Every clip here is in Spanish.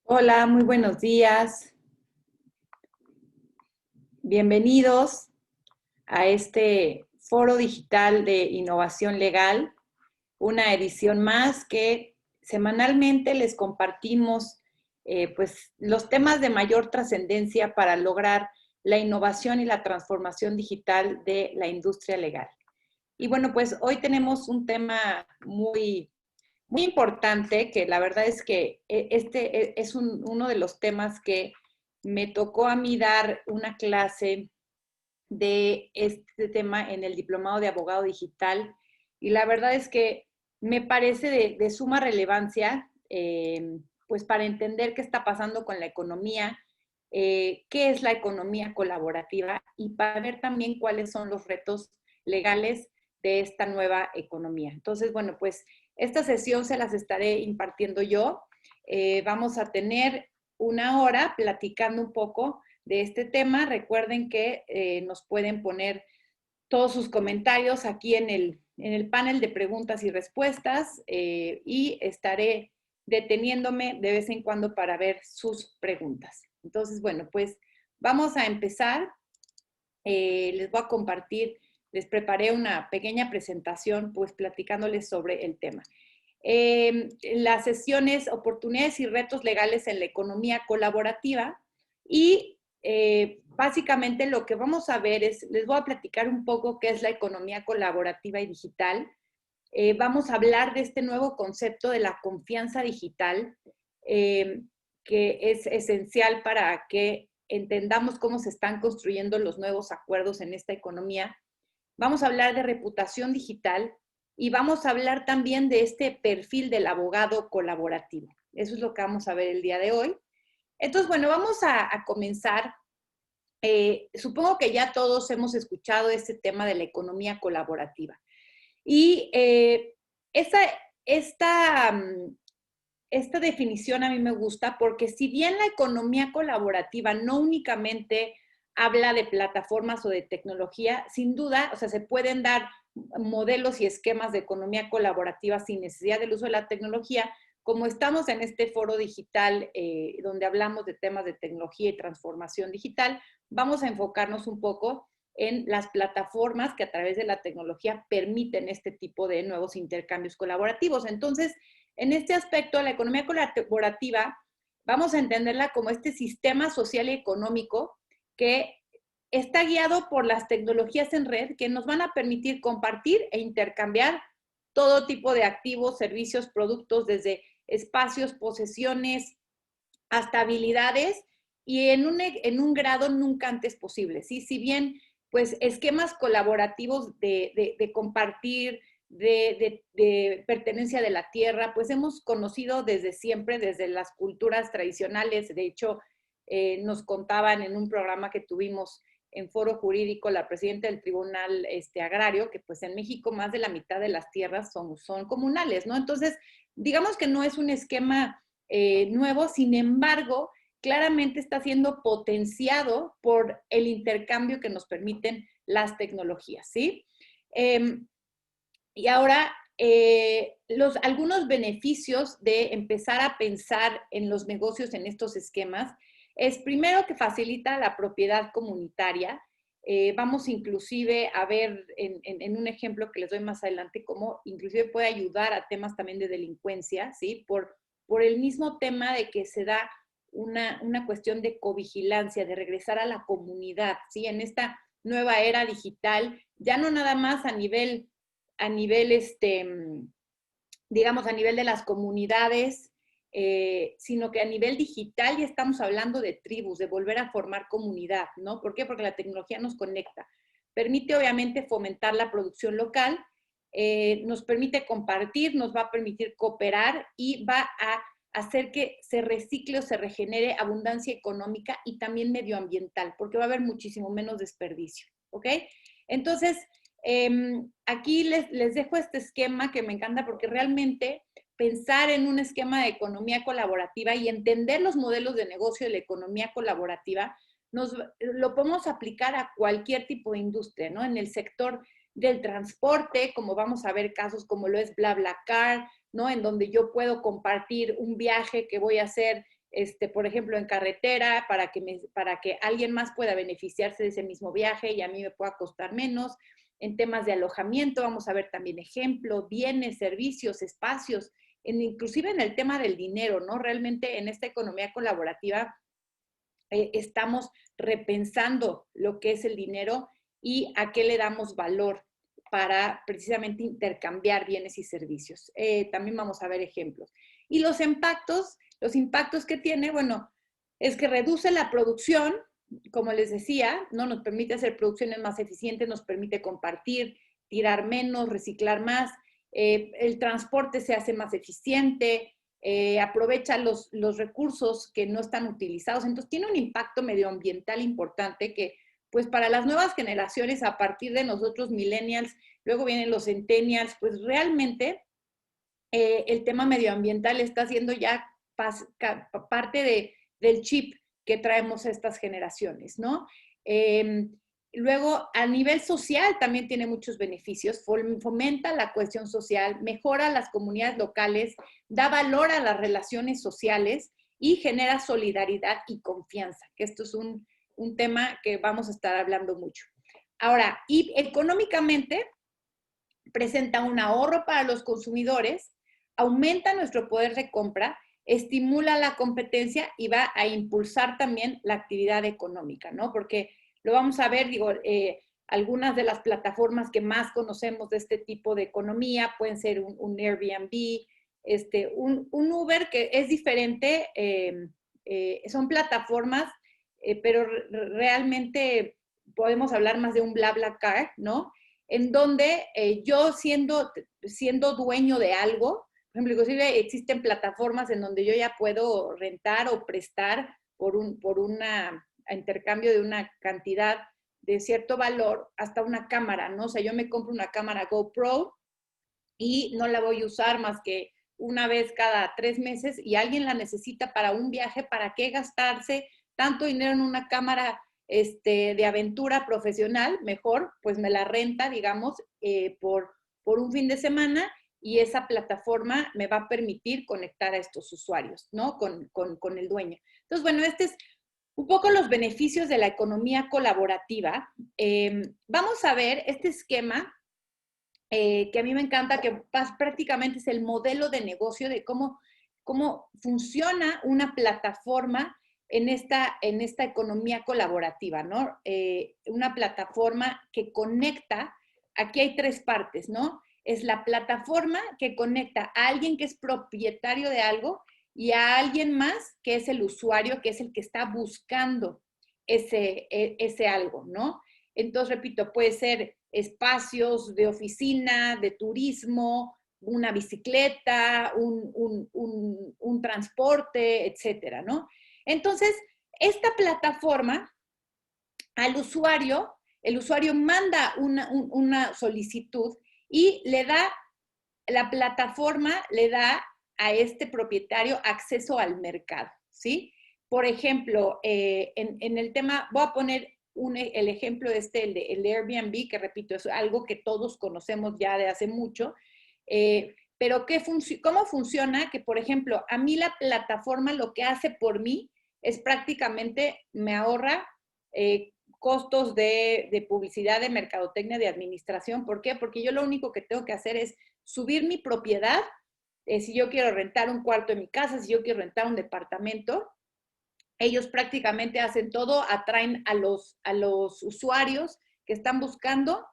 Hola, muy buenos días. Bienvenidos a este foro digital de innovación legal, una edición más que semanalmente les compartimos pues, los temas de mayor trascendencia para lograr la innovación y la transformación digital de la industria legal. Y bueno, pues hoy tenemos un tema muy importante, que la verdad es que este es uno de los temas que me tocó a mí dar una clase de este tema en el diplomado de abogado digital, y la verdad es que me parece de suma relevancia, pues para entender qué está pasando con la economía, qué es la economía colaborativa y para ver también cuáles son los retos legales de esta nueva economía. Entonces, bueno, pues esta sesión se las estaré impartiendo yo. Vamos a tener una hora platicando un poco de este tema. Recuerden que nos pueden poner todos sus comentarios aquí en el panel de preguntas y respuestas, y estaré deteniéndome de vez en cuando para ver sus preguntas. Entonces, bueno, pues vamos a empezar. Les voy a compartir, les preparé una pequeña presentación, pues platicándoles sobre el tema. Las sesiones oportunidades y retos legales en la economía colaborativa, y básicamente lo que vamos a ver es, les voy a platicar un poco qué es la economía colaborativa y digital. Vamos a hablar de este nuevo concepto de la confianza digital, eh, que es esencial para que entendamos cómo se están construyendo los nuevos acuerdos en esta economía. Vamos a hablar de reputación digital y vamos a hablar también de este perfil del abogado colaborativo. Eso es lo que vamos a ver el día de hoy. Entonces, bueno, vamos a comenzar. Supongo que ya todos hemos escuchado este tema de la economía colaborativa. Y esta, esta, esta definición a mí me gusta porque si bien la economía colaborativa no únicamente habla de plataformas o de tecnología, sin duda, o sea, se pueden dar modelos y esquemas de economía colaborativa sin necesidad del uso de la tecnología. Como estamos en este foro digital donde hablamos de temas de tecnología y transformación digital, vamos a enfocarnos un poco en las plataformas que a través de la tecnología permiten este tipo de nuevos intercambios colaborativos. Entonces, en este aspecto, la economía colaborativa vamos a entenderla como este sistema social y económico que está guiado por las tecnologías en red que nos van a permitir compartir e intercambiar todo tipo de activos, servicios, productos, desde espacios, posesiones, hasta habilidades, y en un grado nunca antes posible, ¿sí? Si bien, pues, esquemas colaborativos de compartir, de pertenencia de la tierra, pues hemos conocido desde siempre, desde las culturas tradicionales. De hecho, nos contaban en un programa que tuvimos en Foro Jurídico la presidenta del Tribunal Agrario, que pues en México más de la mitad de las tierras son comunales, ¿no? Entonces, digamos que no es un esquema nuevo. Sin embargo, claramente está siendo potenciado por el intercambio que nos permiten las tecnologías, ¿sí? Eh, y ahora, algunos beneficios de empezar a pensar en los negocios en estos esquemas es, primero, que facilita la propiedad comunitaria. Vamos inclusive a ver en un ejemplo que les doy más adelante cómo inclusive puede ayudar a temas también de delincuencia, ¿sí? Por el mismo tema de que se da una cuestión de covigilancia, de regresar a la comunidad, ¿sí? En esta nueva era digital, ya no nada más a nivel digamos, a nivel de las comunidades, sino que a nivel digital ya estamos hablando de tribus, de volver a formar comunidad, ¿no? ¿Por qué? Porque la tecnología nos conecta. Permite, obviamente, fomentar la producción local, nos permite compartir, nos va a permitir cooperar y va a hacer que se recicle o se regenere abundancia económica y también medioambiental, porque va a haber muchísimo menos desperdicio, ¿ok? Entonces, aquí les dejo este esquema que me encanta porque realmente pensar en un esquema de economía colaborativa y entender los modelos de negocio de la economía colaborativa, lo podemos aplicar a cualquier tipo de industria, ¿no? En el sector del transporte, como vamos a ver casos como lo es BlaBlaCar, ¿no? En donde yo puedo compartir un viaje que voy a hacer por ejemplo, en carretera, para que alguien más pueda beneficiarse de ese mismo viaje y a mí me pueda costar menos. En temas de alojamiento vamos a ver también ejemplo, bienes, servicios, espacios, inclusive en el tema del dinero, ¿no? Realmente en esta economía colaborativa estamos repensando lo que es el dinero y a qué le damos valor para precisamente intercambiar bienes y servicios. También vamos a ver ejemplos. Y los impactos que tiene, bueno, es que reduce la producción, como les decía, ¿no? Nos permite hacer producciones más eficientes, nos permite compartir, tirar menos, reciclar más, el transporte se hace más eficiente, aprovecha los recursos que no están utilizados. Entonces tiene un impacto medioambiental importante que pues para las nuevas generaciones a partir de nosotros millennials, luego vienen los centennials, pues realmente el tema medioambiental está siendo ya parte del chip que traemos a estas generaciones, ¿no? Luego, a nivel social también tiene muchos beneficios, fomenta la cohesión social, mejora las comunidades locales, da valor a las relaciones sociales y genera solidaridad y confianza, que esto es un tema que vamos a estar hablando mucho. Ahora, y económicamente presenta un ahorro para los consumidores, aumenta nuestro poder de compra, estimula la competencia y va a impulsar también la actividad económica, ¿no? Porque lo vamos a ver, digo, algunas de las plataformas que más conocemos de este tipo de economía pueden ser un Airbnb, un Uber que es diferente, son plataformas, pero realmente podemos hablar más de un BlaBlaCar, ¿no? En donde yo siendo dueño de algo, por ejemplo, inclusive existen plataformas en donde yo ya puedo rentar o prestar por a intercambio de una cantidad de cierto valor hasta una cámara, ¿no? O sea, yo me compro una cámara GoPro y no la voy a usar más que una vez cada 3 meses y alguien la necesita para un viaje, ¿para qué gastarse tanto dinero en una cámara de aventura profesional? Mejor, pues me la renta, digamos, por un fin de semana y esa plataforma me va a permitir conectar a estos usuarios, ¿no? Con el dueño. Entonces, bueno, este es un poco los beneficios de la economía colaborativa. Vamos a ver este esquema que a mí me encanta, que prácticamente es el modelo de negocio de cómo funciona una plataforma en esta economía colaborativa, ¿no? Una plataforma que conecta, aquí hay 3 partes, ¿no? Es la plataforma que conecta a alguien que es propietario de algo y a alguien más que es el usuario, que es el que está buscando ese algo, ¿no? Entonces, repito, puede ser espacios de oficina, de turismo, una bicicleta, un transporte, etcétera, ¿no? Entonces, esta plataforma al usuario, el usuario manda una solicitud y la plataforma le da a este propietario acceso al mercado, ¿sí? Por ejemplo, en el tema, voy a poner el ejemplo el Airbnb, que repito, es algo que todos conocemos ya de hace mucho, pero ¿cómo funciona? Que, por ejemplo, a mí la plataforma lo que hace por mí es prácticamente me ahorra costos de publicidad, de mercadotecnia, de administración. ¿Por qué? Porque yo lo único que tengo que hacer es subir mi propiedad, si yo quiero rentar un cuarto en mi casa, si yo quiero rentar un departamento, ellos prácticamente hacen todo, atraen a los usuarios que están buscando,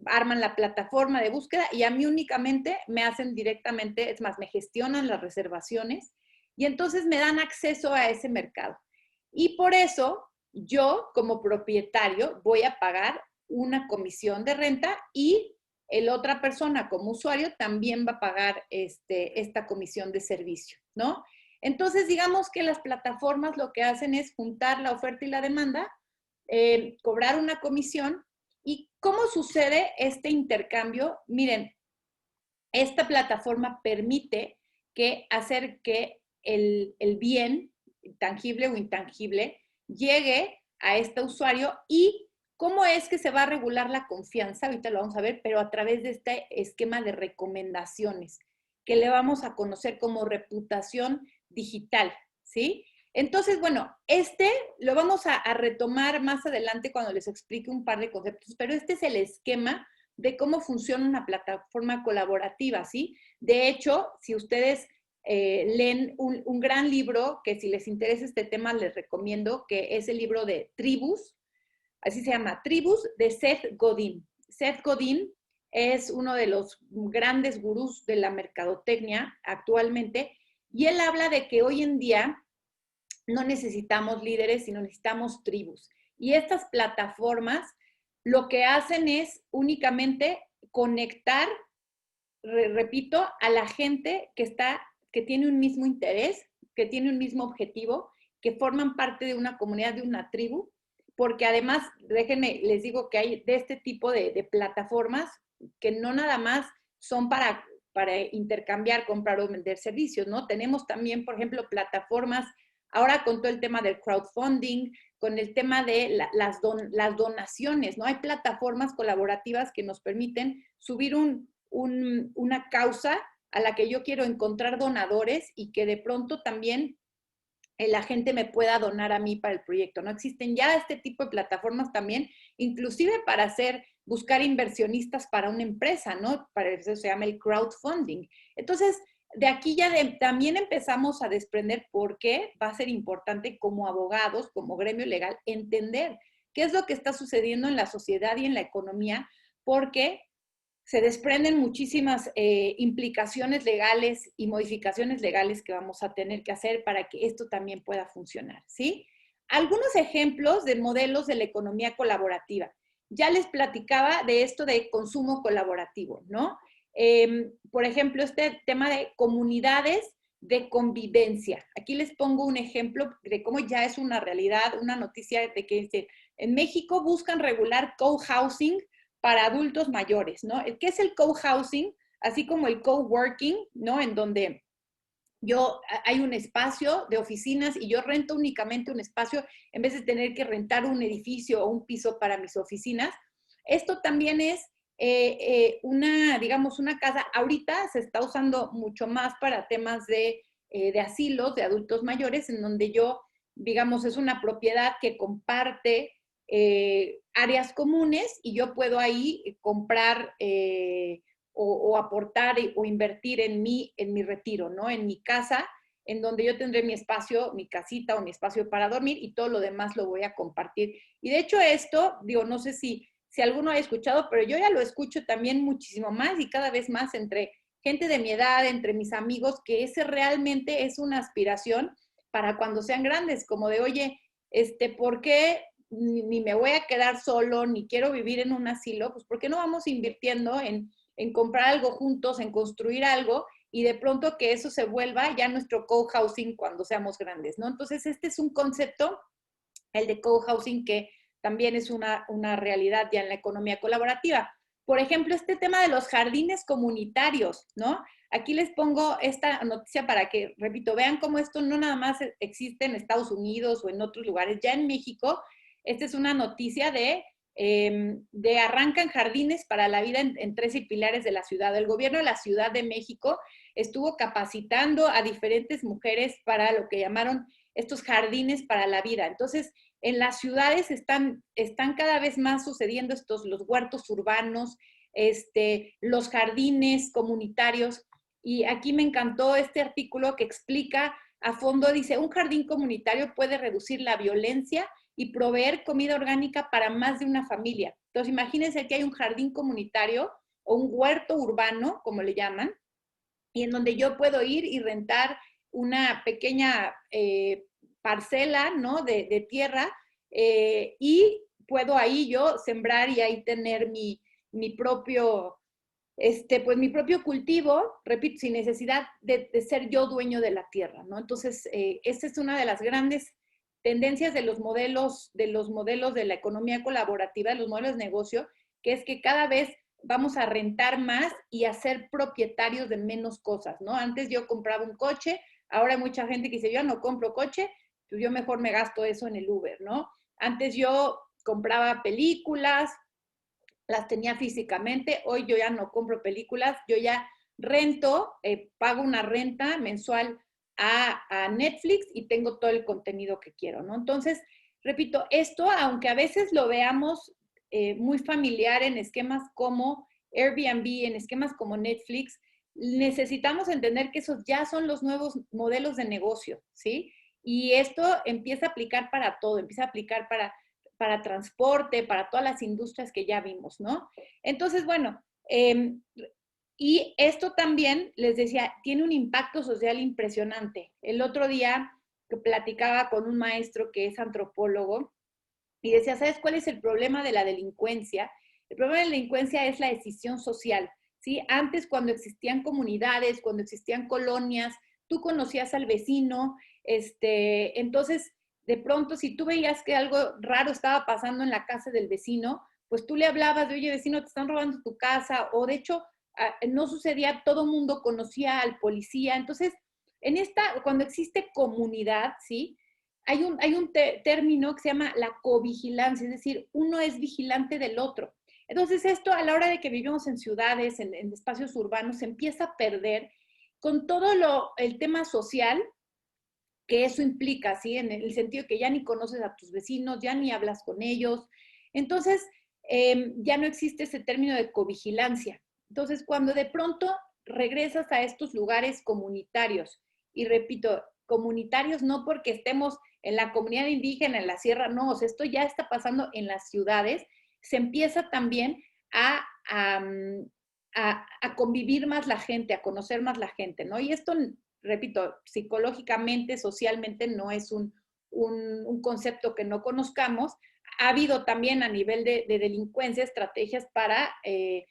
arman la plataforma de búsqueda y a mí únicamente me hacen directamente, es más, me gestionan las reservaciones y entonces me dan acceso a ese mercado. Y por eso yo como propietario voy a pagar una comisión de renta y la otra persona como usuario también va a pagar esta comisión de servicio, ¿no? Entonces, digamos que las plataformas lo que hacen es juntar la oferta y la demanda, cobrar una comisión. ¿Y cómo sucede este intercambio? Miren, esta plataforma permite hacer que el bien, tangible o intangible, llegue a este usuario. ¿Y cómo es que se va a regular la confianza? Ahorita lo vamos a ver, pero a través de este esquema de recomendaciones, que le vamos a conocer como reputación digital, ¿sí? Entonces, bueno, lo vamos a retomar más adelante cuando les explique un par de conceptos, pero este es el esquema de cómo funciona una plataforma colaborativa, ¿sí? De hecho, si ustedes leen un gran libro, que si les interesa este tema les recomiendo, que es el libro de Tribus, así se llama, Tribus, de Seth Godin. Seth Godin es uno de los grandes gurús de la mercadotecnia actualmente, y él habla de que hoy en día no necesitamos líderes, sino necesitamos tribus. Y estas plataformas lo que hacen es únicamente conectar, repito, a la gente que tiene un mismo interés, que tiene un mismo objetivo, que forman parte de una comunidad, de una tribu, porque además, déjenme, les digo que hay de este tipo de plataformas que no nada más son para intercambiar, comprar o vender servicios, ¿no? Tenemos también, por ejemplo, plataformas, ahora con todo el tema del crowdfunding, con el tema de las donaciones, ¿no? Hay plataformas colaborativas que nos permiten subir una causa a la que yo quiero encontrar donadores y que de pronto también la gente me pueda donar a mí para el proyecto, ¿no? Existen ya este tipo de plataformas también, inclusive para buscar inversionistas para una empresa, ¿no? Para eso se llama el crowdfunding. Entonces, de aquí ya también empezamos a desprender por qué va a ser importante como abogados, como gremio legal, entender qué es lo que está sucediendo en la sociedad y en la economía, porque se desprenden muchísimas implicaciones legales y modificaciones legales que vamos a tener que hacer para que esto también pueda funcionar, ¿sí? Algunos ejemplos de modelos de la economía colaborativa. Ya les platicaba de esto de consumo colaborativo, ¿no? Por ejemplo, este tema de comunidades de convivencia. Aquí les pongo un ejemplo de cómo ya es una realidad, una noticia de que en México buscan regular co-housing para adultos mayores, ¿no? ¿Qué es el co-housing? Así como el co-working, ¿no? En donde hay un espacio de oficinas y yo rento únicamente un espacio en vez de tener que rentar un edificio o un piso para mis oficinas. Esto también es digamos, una casa. Ahorita se está usando mucho más para temas de asilos de adultos mayores, en donde digamos, es una propiedad que comparte áreas comunes y yo puedo ahí comprar o aportar o invertir en mi retiro, ¿no? En mi casa, en donde yo tendré mi espacio, mi casita o mi espacio para dormir y todo lo demás lo voy a compartir. Y de hecho esto, digo, no sé si alguno ha escuchado, pero yo ya lo escucho también muchísimo más y cada vez más entre gente de mi edad, entre mis amigos, que ese realmente es una aspiración para cuando sean grandes, como de, oye, ¿por qué ni me voy a quedar solo, ni quiero vivir en un asilo? Pues, ¿por qué no vamos invirtiendo en comprar algo juntos, en construir algo, y de pronto que eso se vuelva ya nuestro co-housing cuando seamos grandes, ¿no? Entonces, este es un concepto, el de co-housing, que también es una realidad ya en la economía colaborativa. Por ejemplo, este tema de los jardines comunitarios, ¿no? Aquí les pongo esta noticia para que, repito, vean cómo esto no nada más existe en Estados Unidos o en otros lugares, ya en México. Esta es una noticia de arrancan jardines para la vida en 13 pilares de la ciudad. El gobierno de la Ciudad de México estuvo capacitando a diferentes mujeres para lo que llamaron estos jardines para la vida. Entonces, en las ciudades están cada vez más sucediendo los huertos urbanos, los jardines comunitarios. Y aquí me encantó este artículo que explica a fondo, dice, un jardín comunitario puede reducir la violencia y proveer comida orgánica para más de una familia. Entonces, imagínense que hay un jardín comunitario o un huerto urbano, como le llaman, y en donde yo puedo ir y rentar una pequeña parcela, ¿no? de tierra, y puedo ahí yo sembrar y ahí tener mi propio, pues mi propio cultivo, repito, sin necesidad de ser yo dueño de la tierra, ¿no? Entonces, esta es una de las grandes tendencias de los modelos de la economía colaborativa, de los modelos de negocio, que es que cada vez vamos a rentar más y a ser propietarios de menos cosas, ¿no? Antes yo compraba un coche, ahora hay mucha gente que dice, yo no compro coche, pues yo mejor me gasto eso en el Uber, ¿no? Antes yo compraba películas, las tenía físicamente, hoy yo ya no compro películas, yo ya rento, pago una renta mensual a Netflix y tengo todo el contenido que quiero, ¿no? Entonces, repito, esto, aunque a veces lo veamos muy familiar en esquemas como Airbnb, en esquemas como Netflix, necesitamos entender que esos ya son los nuevos modelos de negocio, ¿sí? Y esto empieza a aplicar para todo, empieza a aplicar para transporte, para todas las industrias que ya vimos, ¿no? Entonces, bueno, y esto también, les decía, tiene un impacto social impresionante. El otro día que platicaba con un maestro que es antropólogo y decía, ¿sabes cuál es el problema de la delincuencia? El problema de la delincuencia es la decisión social, ¿sí? Antes, cuando existían comunidades, cuando existían colonias, tú conocías al vecino, entonces, de pronto, si tú veías que algo raro estaba pasando en la casa del vecino, pues tú le hablabas de, oye, vecino, te están robando tu casa, o de hecho, no sucedía, todo mundo conocía al policía. Entonces, cuando existe comunidad, ¿sí? Hay un término que se llama la covigilancia, es decir, uno es vigilante del otro. Entonces, esto a la hora de que vivimos en ciudades, en espacios urbanos, se empieza a perder con todo el tema social que eso implica, ¿sí? En el sentido de que ya ni conoces a tus vecinos, ya ni hablas con ellos. Entonces, ya no existe ese término de covigilancia. Entonces, cuando de pronto regresas a estos lugares comunitarios, y repito, comunitarios no porque estemos en la comunidad indígena, en la sierra, no, o sea, esto ya está pasando en las ciudades, se empieza también a convivir más la gente, a conocer más la gente, ¿no? Y esto, repito, psicológicamente, socialmente no es un concepto que no conozcamos. Ha habido también a nivel de delincuencia estrategias para, de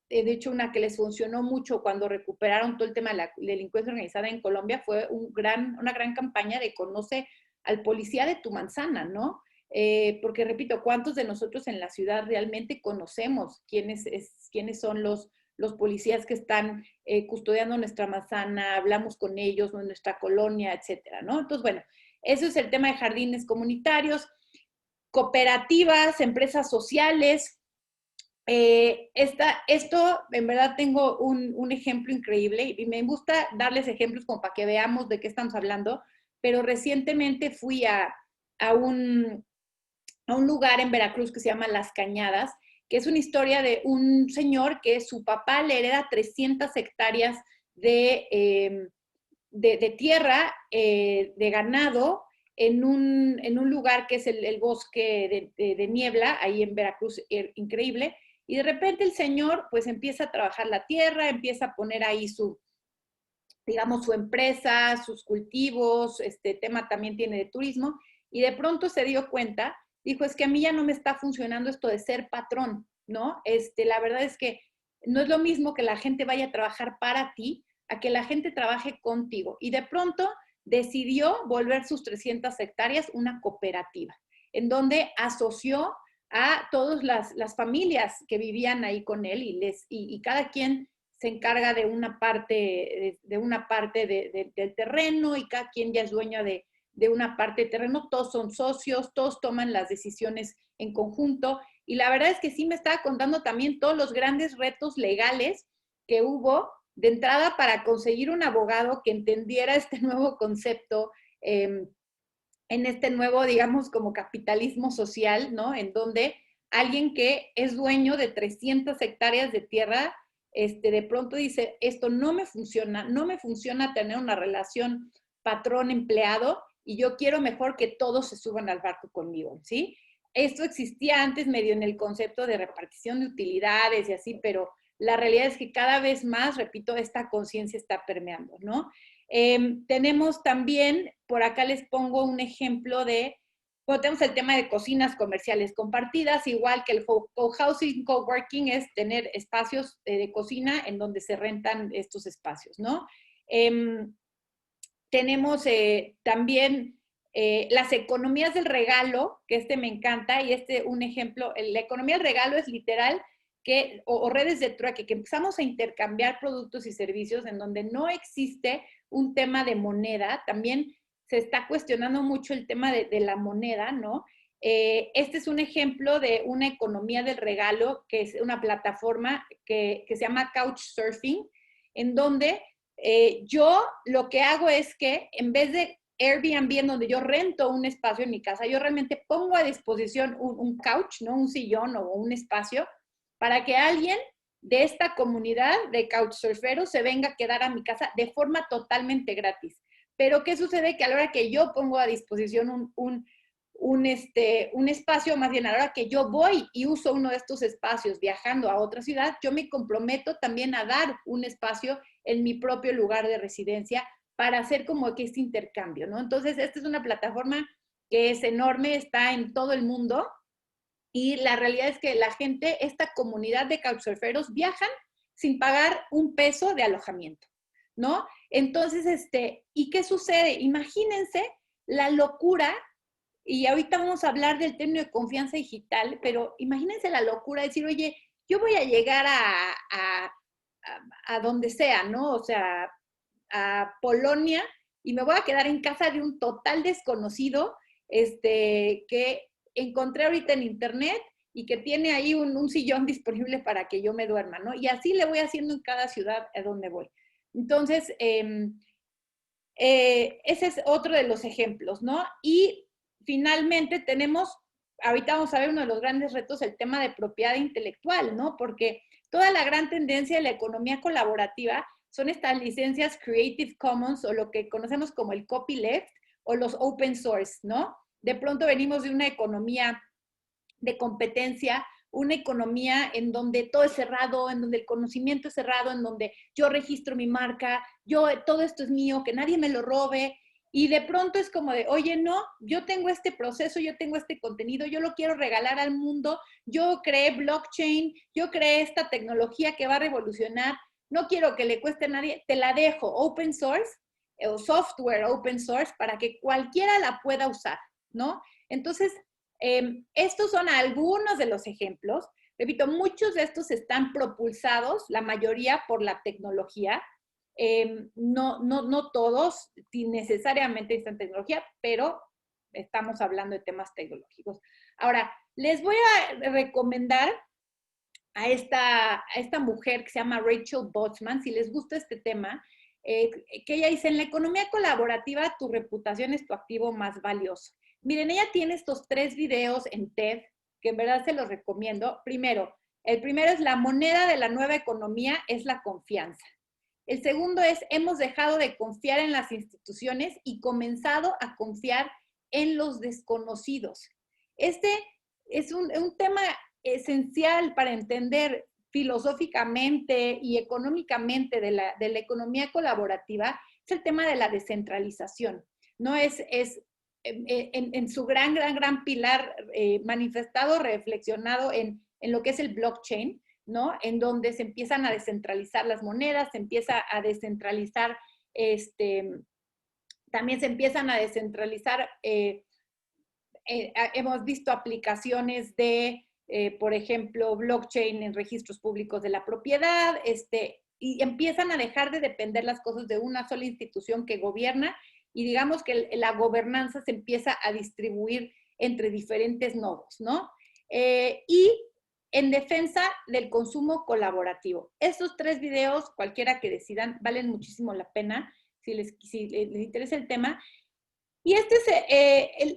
hecho, una que les funcionó mucho cuando recuperaron todo el tema de la delincuencia organizada en Colombia fue una gran campaña de conoce al policía de tu manzana, ¿no? Porque, repito, ¿cuántos de nosotros en la ciudad realmente conocemos quiénes son los policías que están custodiando nuestra manzana, hablamos con ellos, nuestra colonia, etcétera, ¿no? Entonces, bueno, eso es el tema de jardines comunitarios, cooperativas, empresas sociales. Esto, en verdad, tengo un ejemplo increíble y me gusta darles ejemplos como para que veamos de qué estamos hablando, pero recientemente fui a un lugar en Veracruz que se llama Las Cañadas, que es una historia de un señor que su papá le hereda 300 hectáreas de tierra, de ganado, en un lugar que es el bosque de Niebla, ahí en Veracruz, increíble. Y de repente el señor pues empieza a trabajar la tierra, empieza a poner ahí digamos, su empresa, sus cultivos, este tema también tiene de turismo, y de pronto se dio cuenta, dijo, es que a mí ya no me está funcionando esto de ser patrón, ¿no? La verdad es que no es lo mismo que la gente vaya a trabajar para ti, a que la gente trabaje contigo. Y de pronto decidió volver sus 300 hectáreas una cooperativa, en donde asoció a todas las familias que vivían ahí con él y cada quien se encarga de una parte, del terreno y cada quien ya es dueño de una parte de terreno, todos son socios, todos toman las decisiones en conjunto. Y la verdad es que sí me estaba contando también todos los grandes retos legales que hubo de entrada para conseguir un abogado que entendiera este nuevo concepto, en este nuevo, digamos, como capitalismo social, ¿no? En donde alguien que es dueño de 300 hectáreas de tierra, de pronto dice, esto no me funciona tener una relación patrón-empleado y yo quiero mejor que todos se suban al barco conmigo, ¿sí? Esto existía antes medio en el concepto de repartición de utilidades y así, pero la realidad es que cada vez más, repito, esta conciencia está permeando, ¿no? Tenemos también, por acá les pongo un ejemplo bueno, tenemos el tema de cocinas comerciales compartidas, igual que el co-housing, coworking es tener espacios de cocina en donde se rentan estos espacios, ¿no? Tenemos también las economías del regalo, que me encanta, y un ejemplo, la economía del regalo es literal o redes de trueque, que empezamos a intercambiar productos y servicios en donde no existe un tema de moneda, también se está cuestionando mucho el tema de la moneda, ¿no? Este es un ejemplo de una economía del regalo, que es una plataforma que se llama Couchsurfing, en donde yo lo que hago es que en vez de Airbnb, en donde yo rento un espacio en mi casa, yo realmente pongo a disposición un couch, ¿no? Un sillón o un espacio para que alguien de esta comunidad de couchsurferos se venga a quedar a mi casa de forma totalmente gratis. Pero ¿qué sucede? Que a la hora que yo pongo a disposición un espacio, más bien a la hora que yo voy y uso uno de estos espacios viajando a otra ciudad, yo me comprometo también a dar un espacio en mi propio lugar de residencia para hacer como que este intercambio, ¿no? Entonces, esta es una plataforma que es enorme, está en todo el mundo y la realidad es que la gente, esta comunidad de couchsurferos viajan sin pagar un peso de alojamiento, ¿no? Entonces, ¿y qué sucede? Imagínense la locura, y ahorita vamos a hablar del término de confianza digital, pero imagínense la locura de decir, oye, yo voy a llegar a donde sea, ¿no? O sea, a Polonia y me voy a quedar en casa de un total desconocido que encontré ahorita en internet y que tiene ahí un sillón disponible para que yo me duerma, ¿no? Y así le voy haciendo en cada ciudad a donde voy. Entonces, ese es otro de los ejemplos, ¿no? Y finalmente tenemos, ahorita vamos a ver uno de los grandes retos, el tema de propiedad intelectual, ¿no? Porque toda la gran tendencia de la economía colaborativa son estas licencias Creative Commons o lo que conocemos como el copyleft o los open source, ¿no? De pronto venimos de una economía de competencia, una economía en donde todo es cerrado, en donde el conocimiento es cerrado, en donde yo registro mi marca, todo esto es mío, que nadie me lo robe. Y de pronto es como de, oye, no, yo tengo este proceso, yo tengo este contenido, yo lo quiero regalar al mundo, yo creé blockchain, yo creé esta tecnología que va a revolucionar, no quiero que le cueste a nadie, te la dejo open source o software open source para que cualquiera la pueda usar, ¿no? Entonces, estos son algunos de los ejemplos. Repito, muchos de estos están propulsados, la mayoría por la tecnología. No todos necesariamente necesitan tecnología, pero estamos hablando de temas tecnológicos. Ahora, les voy a recomendar a esta mujer que se llama Rachel Botsman, si les gusta este tema, que ella dice, en la economía colaborativa, tu reputación es tu activo más valioso. Miren, ella tiene estos 3 videos en TED, que en verdad se los recomiendo. Primero, el primero es la moneda de la nueva economía es la confianza. El segundo es, hemos dejado de confiar en las instituciones y comenzado a confiar en los desconocidos. Este es un tema esencial para entender filosóficamente y económicamente de la economía colaborativa, es el tema de la descentralización. No es en su gran pilar manifestado, reflexionado en lo que es el blockchain, ¿no? En donde se empiezan a descentralizar las monedas, se empieza a descentralizar, también se empiezan a descentralizar, hemos visto aplicaciones de, por ejemplo, blockchain en registros públicos de la propiedad, y empiezan a dejar de depender las cosas de una sola institución que gobierna y digamos que la gobernanza se empieza a distribuir entre diferentes nodos, ¿no? Y en defensa del consumo colaborativo. Estos 3 videos, cualquiera que decidan, valen muchísimo la pena si les interesa el tema. Y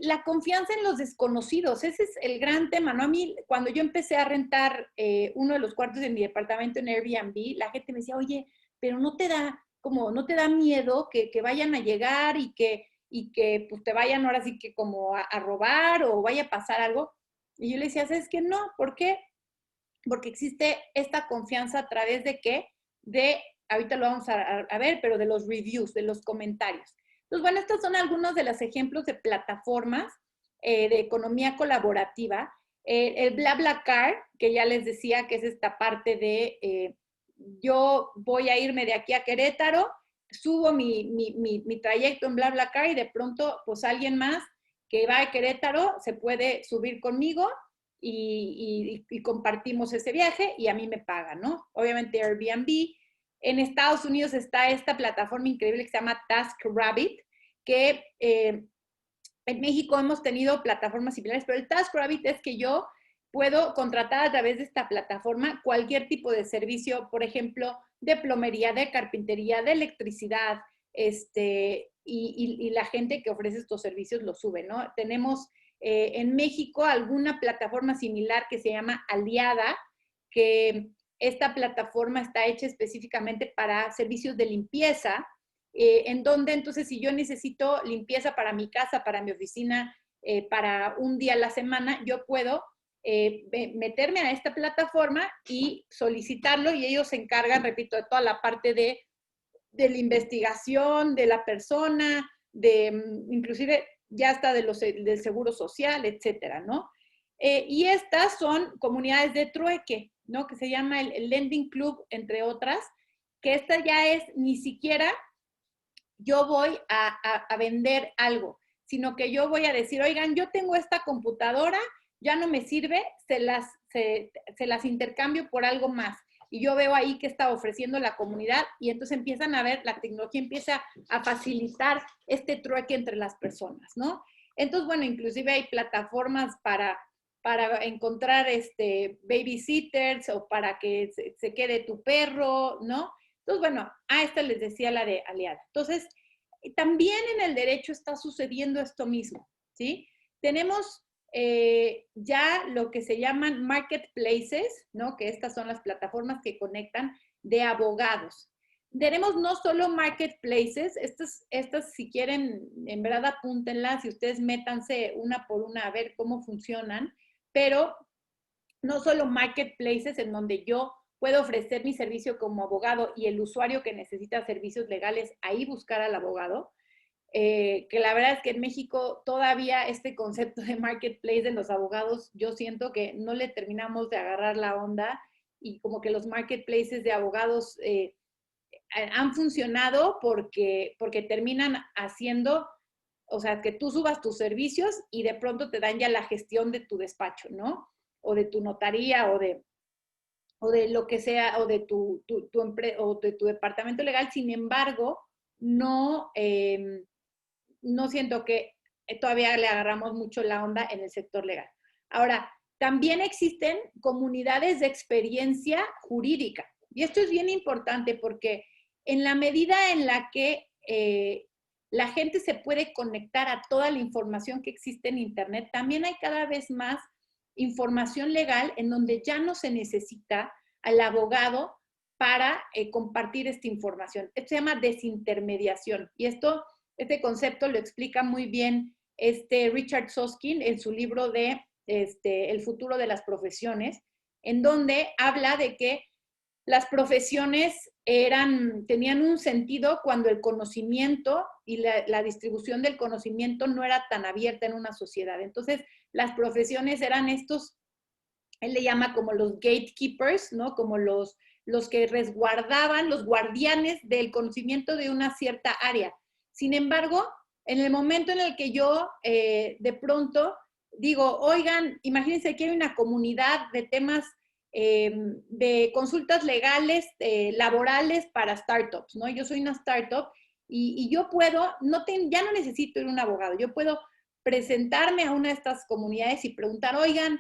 la confianza en los desconocidos, ese es el gran tema, ¿no? A mí, cuando yo empecé a rentar uno de los cuartos de mi departamento en Airbnb, la gente me decía, oye, pero no te da miedo que vayan a llegar y que pues te vayan ahora sí que como a robar o vaya a pasar algo. Y yo le decía, ¿sabes qué? No, ¿por qué? Porque existe esta confianza a través de qué? Ahorita lo vamos a ver, pero de los reviews, de los comentarios. Entonces, bueno, estos son algunos de los ejemplos de plataformas de economía colaborativa. El BlaBlaCar, que ya les decía que es esta parte de yo voy a irme de aquí a Querétaro, subo mi trayecto en BlaBlaCar y de pronto, pues alguien más que va a Querétaro se puede subir conmigo y compartimos ese viaje y a mí me pagan, ¿no? Obviamente Airbnb. En Estados Unidos está esta plataforma increíble que se llama TaskRabbit, que en México hemos tenido plataformas similares, pero el TaskRabbit es que yo puedo contratar a través de esta plataforma cualquier tipo de servicio, por ejemplo, de plomería, de carpintería, de electricidad, y la gente que ofrece estos servicios lo sube, ¿no? Tenemos en México alguna plataforma similar que se llama Aliada, que esta plataforma está hecha específicamente para servicios de limpieza, en donde entonces si yo necesito limpieza para mi casa, para mi oficina, para un día a la semana, yo puedo meterme a esta plataforma y solicitarlo y ellos se encargan, repito, de toda la parte de la investigación de la persona, inclusive ya hasta del seguro social, etcétera, ¿no? Y estas son comunidades de trueque, ¿no? Que se llama el Lending Club, entre otras, que esta ya es ni siquiera yo voy a vender algo, sino que yo voy a decir, oigan, yo tengo esta computadora, ya no me sirve, se las intercambio por algo más. Y yo veo ahí que está ofreciendo la comunidad y entonces empiezan a ver, la tecnología empieza a facilitar este trueque entre las personas, ¿no? Entonces, bueno, inclusive hay plataformas para encontrar babysitters o para que se quede tu perro, ¿no? Entonces, bueno, esta les decía la de Aliada. Entonces, también en el derecho está sucediendo esto mismo, ¿sí? Tenemos ya lo que se llaman marketplaces, ¿no? Que estas son las plataformas que conectan de abogados. Tenemos no solo marketplaces, estas si quieren, en verdad apúntenlas y ustedes métanse una por una a ver cómo funcionan, pero no solo marketplaces en donde yo puedo ofrecer mi servicio como abogado y el usuario que necesita servicios legales ahí buscar al abogado, que la verdad es que en México todavía este concepto de marketplace de los abogados, yo siento que no le terminamos de agarrar la onda y como que los marketplaces de abogados han funcionado porque terminan haciendo, o sea, que tú subas tus servicios y de pronto te dan ya la gestión de tu despacho, ¿no? O de tu notaría o de lo que sea, o de o de tu departamento legal. Sin embargo, no, no siento que todavía le agarramos mucho la onda en el sector legal. Ahora, también existen comunidades de experiencia jurídica. Y esto es bien importante porque en la medida en la que la gente se puede conectar a toda la información que existe en Internet, también hay cada vez más información legal en donde ya no se necesita al abogado para compartir esta información. Esto se llama desintermediación. Y este concepto lo explica muy bien Richard Susskind en su libro de El futuro de las profesiones, en donde habla de que las profesiones tenían un sentido cuando el conocimiento y la distribución del conocimiento no era tan abierta en una sociedad. Entonces, las profesiones eran estos, él le llama como los gatekeepers, ¿no? Como los que resguardaban, los guardianes del conocimiento de una cierta área. Sin embargo, en el momento en el que yo de pronto digo, oigan, imagínense que hay una comunidad de temas de consultas legales, laborales para startups, ¿no? Yo soy una startup y yo puedo, ya no necesito ir a un abogado, yo puedo presentarme a una de estas comunidades y preguntar, oigan,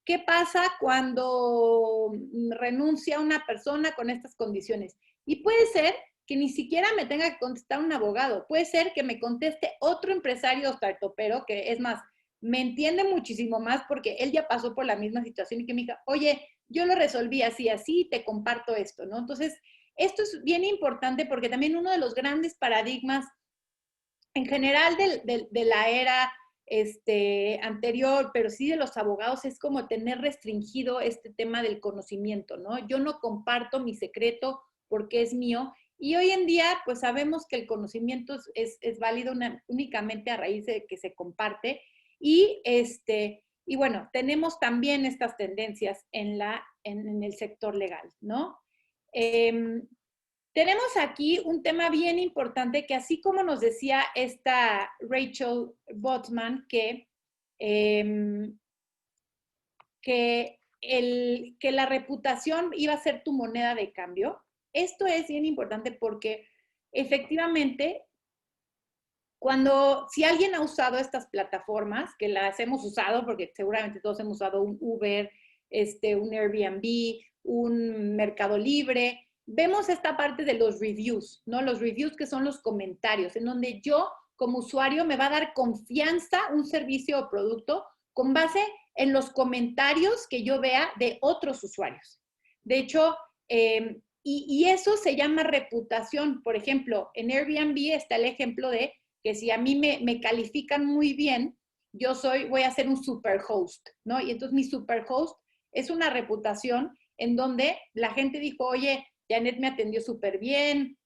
¿qué pasa cuando renuncia una persona con estas condiciones? Y puede ser que ni siquiera me tenga que contestar un abogado, puede ser que me conteste otro empresario startupero, que es más, me entiende muchísimo más porque él ya pasó por la misma situación y que me diga, oye, yo lo resolví así, así, te comparto esto, ¿no? Entonces, esto es bien importante porque también uno de los grandes paradigmas en general de la era anterior, pero sí de los abogados, es como tener restringido este tema del conocimiento, ¿no? Yo no comparto mi secreto porque es mío. Y hoy en día, pues sabemos que el conocimiento es válido únicamente a raíz de que se comparte. Y, y bueno, tenemos también estas tendencias en el sector legal, ¿no? Tenemos aquí un tema bien importante que así como nos decía esta Rachel Botman, que la reputación iba a ser tu moneda de cambio, esto es bien importante porque efectivamente si alguien ha usado estas plataformas, que las hemos usado, porque seguramente todos hemos usado un Uber, un Airbnb, un Mercado Libre, vemos esta parte de los reviews, ¿no? Los reviews que son los comentarios, en donde yo como usuario me va a dar confianza un servicio o producto con base en los comentarios que yo vea de otros usuarios. De hecho, y eso se llama reputación. Por ejemplo, en Airbnb está el ejemplo de que si a mí me califican muy bien, voy a ser un superhost, ¿no? Y entonces mi superhost es una reputación en donde la gente dijo, oye, Janet me atendió súper bien,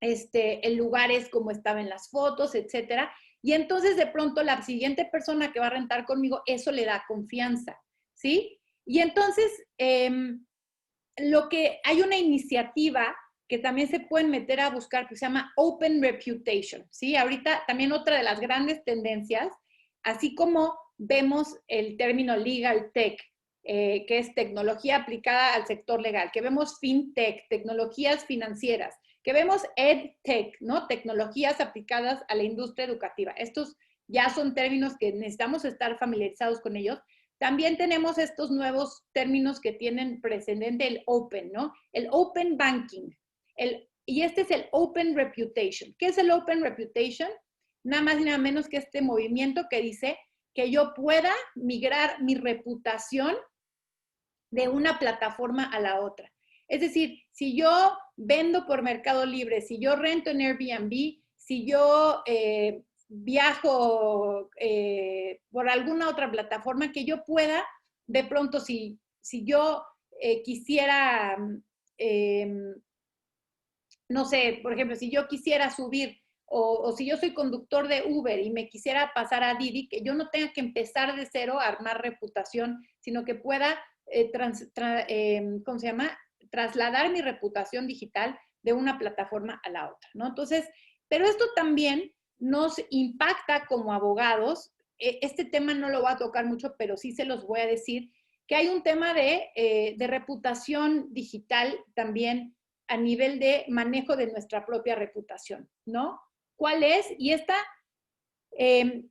el lugar es como estaba en las fotos, etcétera. Y entonces de pronto la siguiente persona que va a rentar conmigo, eso le da confianza, ¿sí? Y entonces, hay una iniciativa que también se pueden meter a buscar que se llama Open Reputation, ¿sí? Ahorita también otra de las grandes tendencias, así como vemos el término legal tech, que es tecnología aplicada al sector legal, que vemos fintech, tecnologías financieras, que vemos edtech, ¿no? Tecnologías aplicadas a la industria educativa. Estos ya son términos que necesitamos estar familiarizados con ellos. También tenemos estos nuevos términos que tienen precedente, el open, ¿no? El open banking. Y este es el open reputation. ¿Qué es el open reputation? Nada más y nada menos que este movimiento que dice que yo pueda migrar mi reputación de una plataforma a la otra. Es decir, si yo vendo por Mercado Libre, si yo rento en Airbnb, si yo viajo por alguna otra plataforma, que yo pueda, de pronto, si yo quisiera, no sé, por ejemplo, si yo quisiera subir o si yo soy conductor de Uber y me quisiera pasar a Didi, que yo no tenga que empezar de cero a armar reputación, sino que pueda, ¿cómo se llama? Trasladar mi reputación digital de una plataforma a la otra, ¿no? Entonces, pero esto también nos impacta como abogados. Este tema no lo voy a tocar mucho, pero sí se los voy a decir, que hay un tema de reputación digital también a nivel de manejo de nuestra propia reputación, ¿no? ¿Cuál es? Y está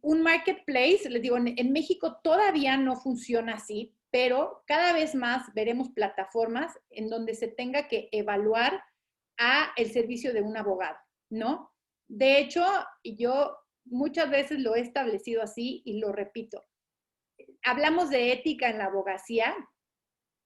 un marketplace, les digo, en México todavía no funciona así, pero cada vez más veremos plataformas en donde se tenga que evaluar a el servicio de un abogado, ¿no? De hecho, yo muchas veces lo he establecido así y lo repito. Hablamos de ética en la abogacía,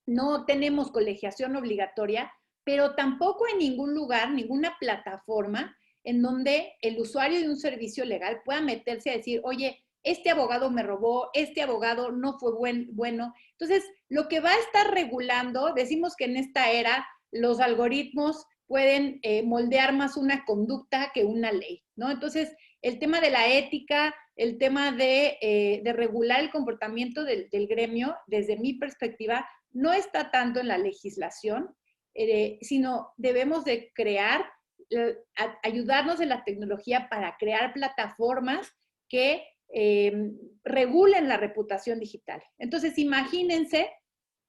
no tenemos colegiación obligatoria, pero tampoco en ningún lugar, ninguna plataforma en donde el usuario de un servicio legal pueda meterse a decir, oye, este abogado me robó, este abogado no fue bueno. Entonces, lo que va a estar regulando, decimos que en esta era los algoritmos pueden moldear más una conducta que una ley, ¿no? Entonces, el tema de la ética, el tema de regular el comportamiento del gremio, desde mi perspectiva, no está tanto en la legislación, sino debemos de crear, ayudarnos en la tecnología para crear plataformas que regulen la reputación digital. Entonces, imagínense,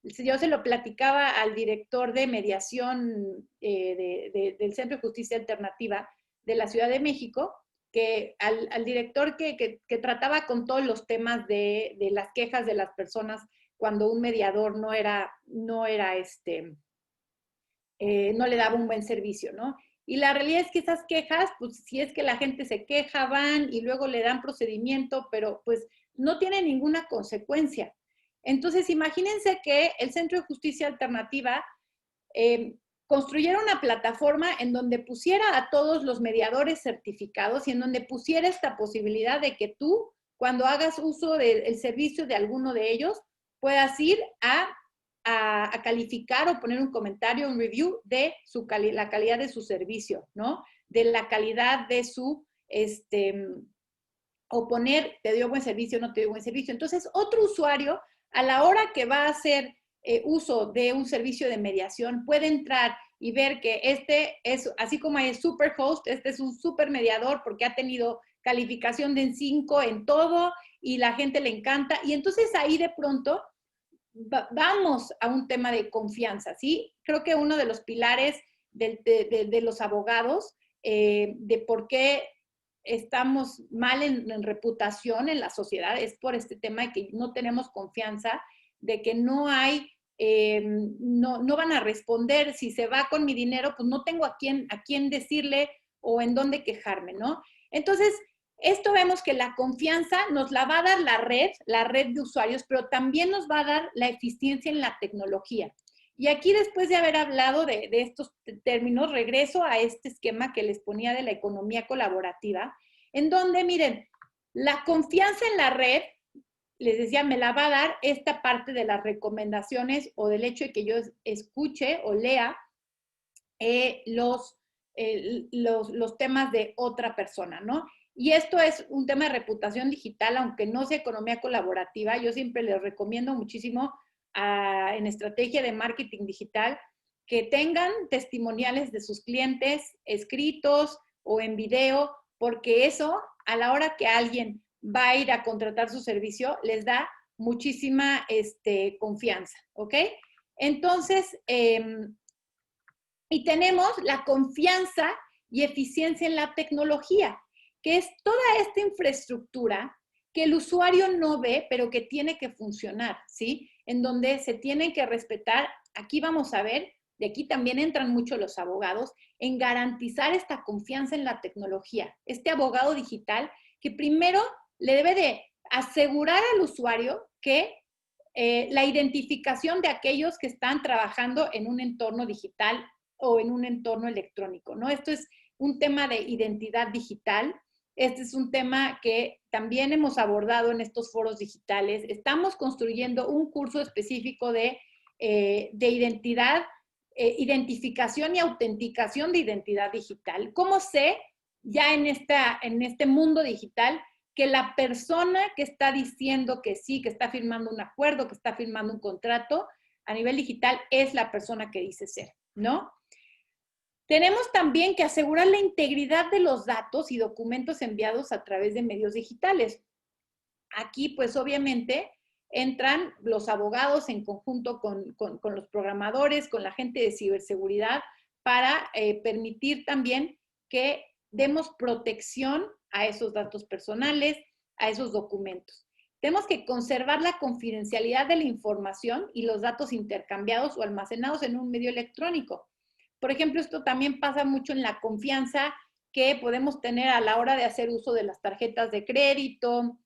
yo se lo platicaba al director de mediación del Centro de Justicia Alternativa de la Ciudad de México, que al director que trataba con todos los temas de las quejas de las personas cuando un mediador no le daba un buen servicio, ¿no? Y la realidad es que esas quejas, pues si es que la gente se queja, van y luego le dan procedimiento, pero pues no tiene ninguna consecuencia. Entonces, imagínense que el Centro de Justicia Alternativa construyera una plataforma en donde pusiera a todos los mediadores certificados y en donde pusiera esta posibilidad de que tú, cuando hagas uso del servicio de alguno de ellos, puedas ir a calificar o poner un comentario, un review de la calidad de su servicio, ¿no? De la calidad de su, o poner, te dio buen servicio, no te dio buen servicio. Entonces, otro usuario, a la hora que va a hacer uso de un servicio de mediación, puede entrar y ver que este es, así como hay Superhost, este es un super mediador porque ha tenido calificación de 5 en todo y la gente le encanta. Y entonces ahí de pronto vamos a un tema de confianza, ¿sí? Creo que uno de los pilares de los abogados, de por qué estamos mal en reputación en la sociedad, es por este tema de que no tenemos confianza, de que no hay, no van a responder, si se va con mi dinero, pues no tengo a quién decirle o en dónde quejarme, ¿no? Entonces, esto vemos que la confianza nos la va a dar la red de usuarios, pero también nos va a dar la eficiencia en la tecnología. Y aquí, después de haber hablado de estos términos, regreso a este esquema que les ponía de la economía colaborativa, en donde, miren, la confianza en la red, les decía, me la va a dar esta parte de las recomendaciones o del hecho de que yo escuche o lea los temas de otra persona, ¿no? Y esto es un tema de reputación digital, aunque no sea economía colaborativa. Yo siempre les recomiendo muchísimo en estrategia de marketing digital que tengan testimoniales de sus clientes escritos o en video, porque eso, a la hora que alguien va a ir a contratar su servicio, les da muchísima confianza, ¿ok? Entonces, y tenemos la confianza y eficiencia en la tecnología, que es toda esta infraestructura que el usuario no ve, pero que tiene que funcionar, ¿sí? En donde se tienen que respetar, aquí vamos a ver, de aquí también entran mucho los abogados, en garantizar esta confianza en la tecnología. Este abogado digital que primero le debe de asegurar al usuario que la identificación de aquellos que están trabajando en un entorno digital o en un entorno electrónico, ¿no? Esto es un tema de identidad digital. Este es un tema que también hemos abordado en estos foros digitales. Estamos construyendo un curso específico de identidad, identificación y autenticación de identidad digital. ¿Cómo sé ya en este mundo digital que la persona que está diciendo que sí, que está firmando un acuerdo, que está firmando un contrato a nivel digital es la persona que dice ser, ¿no? Tenemos también que asegurar la integridad de los datos y documentos enviados a través de medios digitales. Aquí, pues obviamente, entran los abogados en conjunto con los programadores, con la gente de ciberseguridad, para permitir también que demos protección a esos datos personales, a esos documentos. Tenemos que conservar la confidencialidad de la información y los datos intercambiados o almacenados en un medio electrónico. Por ejemplo, esto también pasa mucho en la confianza que podemos tener a la hora de hacer uso de las tarjetas de crédito,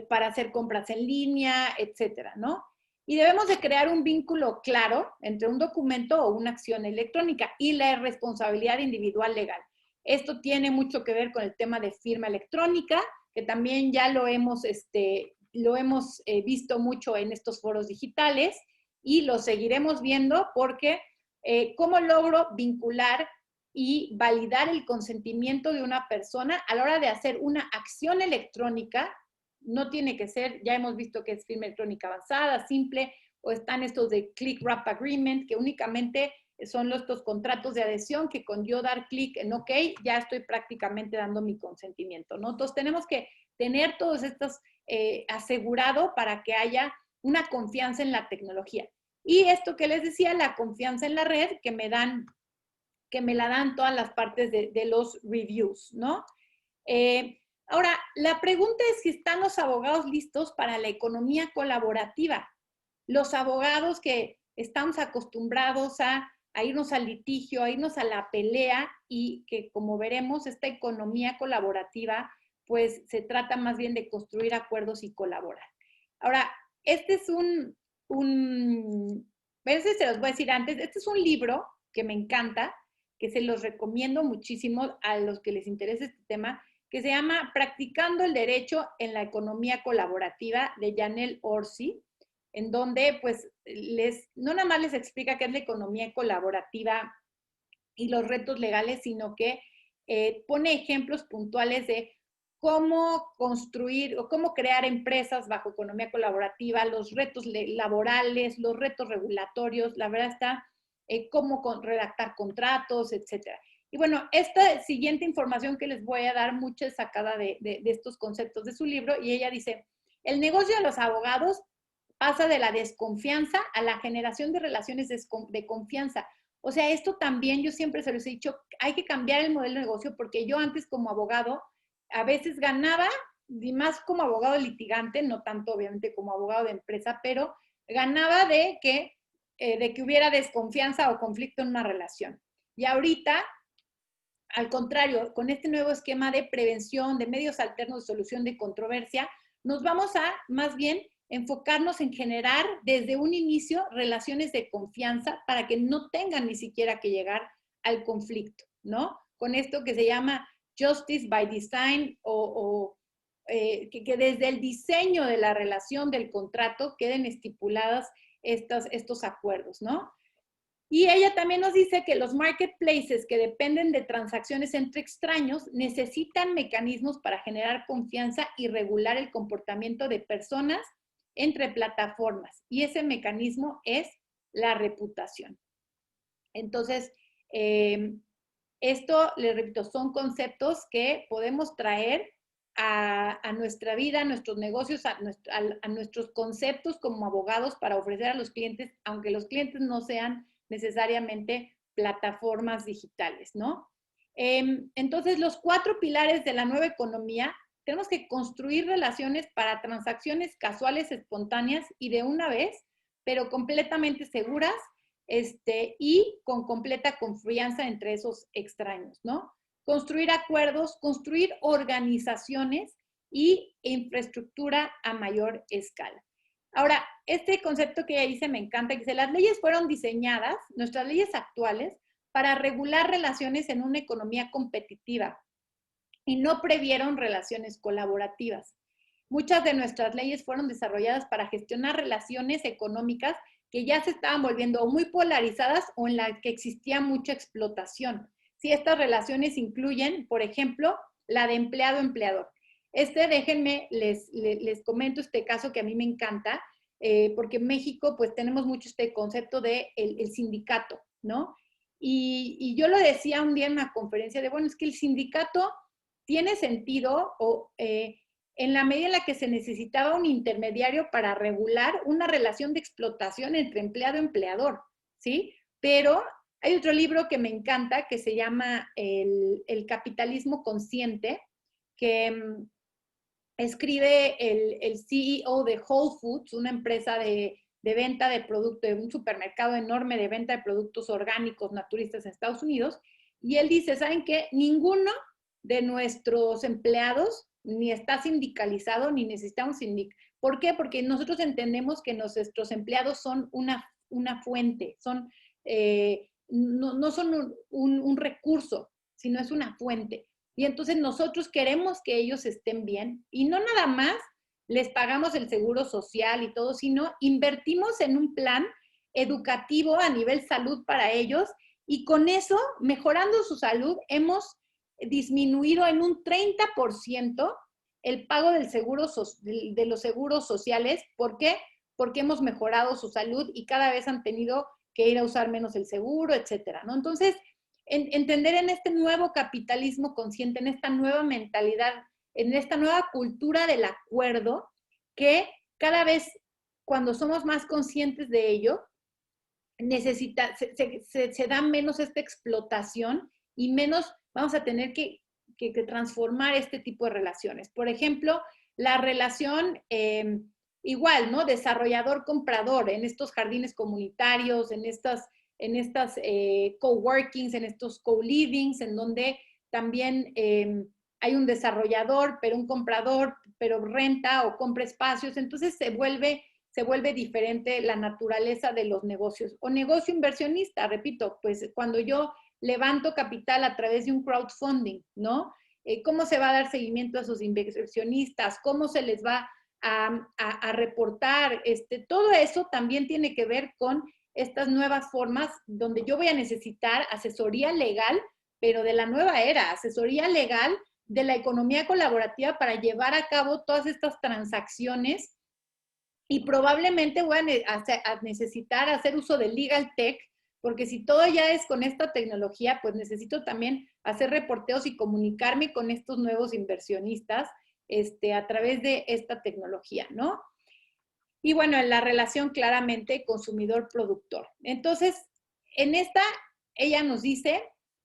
para hacer compras en línea, etcétera, ¿no? Y debemos de crear un vínculo claro entre un documento o una acción electrónica y la responsabilidad individual legal. Esto tiene mucho que ver con el tema de firma electrónica, que también ya lo hemos visto mucho en estos foros digitales y lo seguiremos viendo porque ¿cómo logro vincular y validar el consentimiento de una persona a la hora de hacer una acción electrónica? No tiene que ser, ya hemos visto que es firma electrónica avanzada, simple, o están estos de Click Wrap Agreement, que únicamente son estos contratos de adhesión que con yo dar clic en OK, ya estoy prácticamente dando mi consentimiento, ¿no? Entonces tenemos que tener todos estos asegurado para que haya una confianza en la tecnología. Y esto que les decía, la confianza en la red, que me la dan todas las partes de los reviews, ¿no? Ahora, la pregunta es si están los abogados listos para la economía colaborativa. Los abogados que estamos acostumbrados a irnos al litigio, a irnos a la pelea y que, como veremos, esta economía colaborativa, pues se trata más bien de construir acuerdos y colaborar. Ahora, este es a veces se los voy a decir antes, este es un libro que me encanta, que se los recomiendo muchísimo a los que les interese este tema, que se llama Practicando el Derecho en la Economía Colaborativa, de Janelle Orsi, en donde pues no nada más les explica qué es la economía colaborativa y los retos legales, sino que pone ejemplos puntuales de cómo construir o cómo crear empresas bajo economía colaborativa, los retos laborales, los retos regulatorios, la verdad está cómo redactar contratos, etcétera. Y bueno, esta siguiente información que les voy a dar, mucha es sacada de estos conceptos de su libro, y ella dice, el negocio de los abogados pasa de la desconfianza a la generación de relaciones de confianza. O sea, esto también yo siempre se los he dicho, hay que cambiar el modelo de negocio porque yo antes como abogado a veces ganaba, y más como abogado litigante, no tanto obviamente como abogado de empresa, pero ganaba de que hubiera desconfianza o conflicto en una relación. Y ahorita, al contrario, con este nuevo esquema de prevención, de medios alternos de solución de controversia, nos vamos a más bien enfocarnos en generar desde un inicio relaciones de confianza para que no tengan ni siquiera que llegar al conflicto, ¿no? Con esto que se llama Justice by Design que desde el diseño de la relación del contrato queden estipuladas estos acuerdos, ¿no? Y ella también nos dice que los marketplaces que dependen de transacciones entre extraños necesitan mecanismos para generar confianza y regular el comportamiento de personas entre plataformas. Y ese mecanismo es la reputación. Entonces, esto, les repito, son conceptos que podemos traer a nuestra vida, a nuestros negocios, a nuestros conceptos como abogados para ofrecer a los clientes, aunque los clientes no sean necesariamente plataformas digitales, ¿no? Entonces, los 4 pilares de la nueva economía, tenemos que construir relaciones para transacciones casuales, espontáneas y de una vez, pero completamente seguras, y con completa confianza entre esos extraños, ¿no? Construir acuerdos, construir organizaciones y infraestructura a mayor escala. Ahora, este concepto que ella dice me encanta, que dice, las leyes fueron diseñadas, nuestras leyes actuales, para regular relaciones en una economía competitiva y no previeron relaciones colaborativas. Muchas de nuestras leyes fueron desarrolladas para gestionar relaciones económicas que ya se estaban volviendo muy polarizadas o en las que existía mucha explotación. Si estas relaciones incluyen, por ejemplo, la de empleado-empleador. Déjenme, les comento este caso que a mí me encanta, porque en México pues tenemos mucho este concepto de el sindicato, ¿no? Y yo lo decía un día en una conferencia de, bueno, es que el sindicato tiene sentido en la medida en la que se necesitaba un intermediario para regular una relación de explotación entre empleado y empleador, ¿sí? Pero hay otro libro que me encanta que se llama El capitalismo consciente, que escribe el CEO de Whole Foods, una empresa de venta de productos, de un supermercado enorme de venta de productos orgánicos naturistas en Estados Unidos, y él dice, ¿saben qué? Ninguno de nuestros empleados ni está sindicalizado ni necesita un sindicato. ¿Por qué? Porque nosotros entendemos que nuestros empleados son una fuente, no son un recurso, sino es una fuente. Y entonces nosotros queremos que ellos estén bien y no nada más les pagamos el seguro social y todo, sino invertimos en un plan educativo a nivel salud para ellos y con eso, mejorando su salud, hemos disminuido en un 30% el pago de los seguros sociales. ¿Por qué? Porque hemos mejorado su salud y cada vez han tenido que ir a usar menos el seguro, etcétera, ¿no? Entonces, entender en este nuevo capitalismo consciente, en esta nueva mentalidad, en esta nueva cultura del acuerdo, que cada vez cuando somos más conscientes de ello, se da menos esta explotación y menos vamos a tener que transformar este tipo de relaciones. Por ejemplo, la relación igual, ¿no? Desarrollador-comprador en estos jardines comunitarios, en estas coworkings, en estos co-livings, en donde también hay un desarrollador, pero un comprador, pero renta o compra espacios. Entonces se vuelve diferente la naturaleza de los negocios. O negocio inversionista, repito, pues cuando yo levanto capital a través de un crowdfunding, ¿no? ¿Cómo se va a dar seguimiento a sus inversionistas? ¿Cómo se les va a reportar? Todo eso también tiene que ver con estas nuevas formas donde yo voy a necesitar asesoría legal, pero de la nueva era, asesoría legal de la economía colaborativa para llevar a cabo todas estas transacciones y probablemente voy a necesitar hacer uso de Legal Tech, porque si todo ya es con esta tecnología, pues necesito también hacer reporteos y comunicarme con estos nuevos inversionistas a través de esta tecnología, ¿no? Y bueno, en la relación claramente consumidor-productor. Entonces, en esta ella nos dice,